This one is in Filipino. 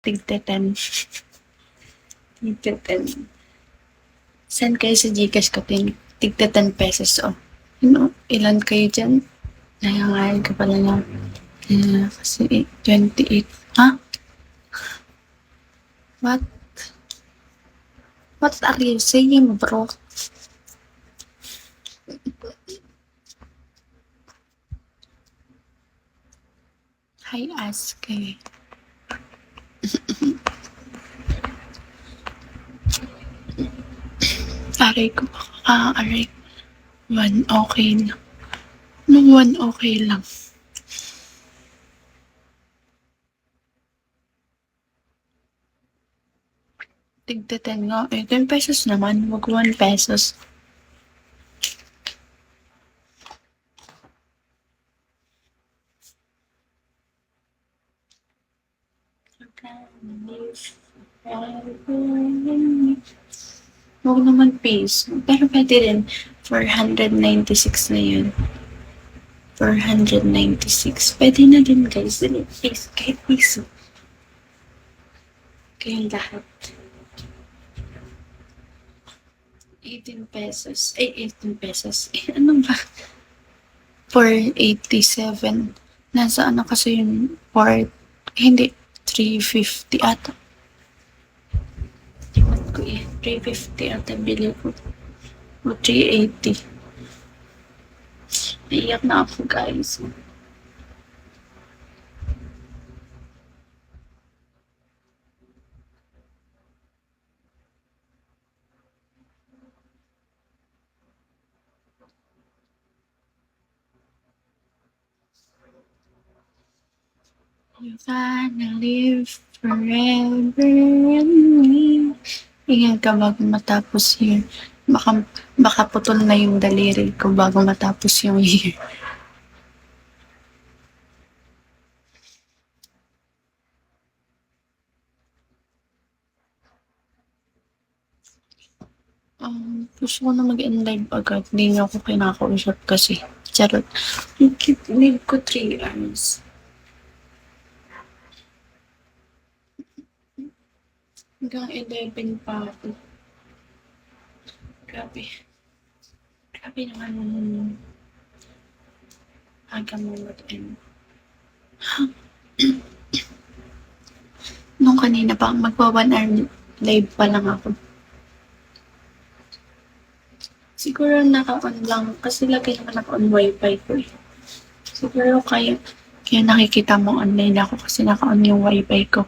Tigte-10. Tigte-10. Send kayo sa Gcash ko, tigte-10 pesos, oh. Ilan kayo dyan? Nayangayan ka pala na. Kasi 28. Ha? What? What are you saying, bro? Hi, ask kayo. Aray ko. Aray. 1 okay lang. Nung 1 okay lang. Tigte-10 nga. 10 pesos naman. Wag 1 pesos. Huwag naman peso. Pero pwede rin. 496 na yun. 496. Pwede na din, guys. Dali, peso. Kahit peso. Kayong lahat. 18 pesos. Ay, 18 pesos. Ano ba? 487. Nasa ano kasi yung hindi. 350 ata. Timat ko 350 ata bili ko. O 380. Naiyak na ako, guys. You wanna live forever in me. Ingat ka bago matapos yun. Baka putol na yung daliri ko bago matapos yung year. Gusto ko na mag-end live agad. Hindi niyo ako kinakausap kasi. Charot. Need ko 3 hours. Hanggang 11 pa ako. Grabe. Grabe naman. Aga mo mag-end. Nung kanina pa, magpa 1 hour live pa lang ako. Siguro naka-on lang. Kasi lagi naman naka-on wifi ko eh. Siguro kaya nakikita mo online ako kasi naka-on yung wifi ko.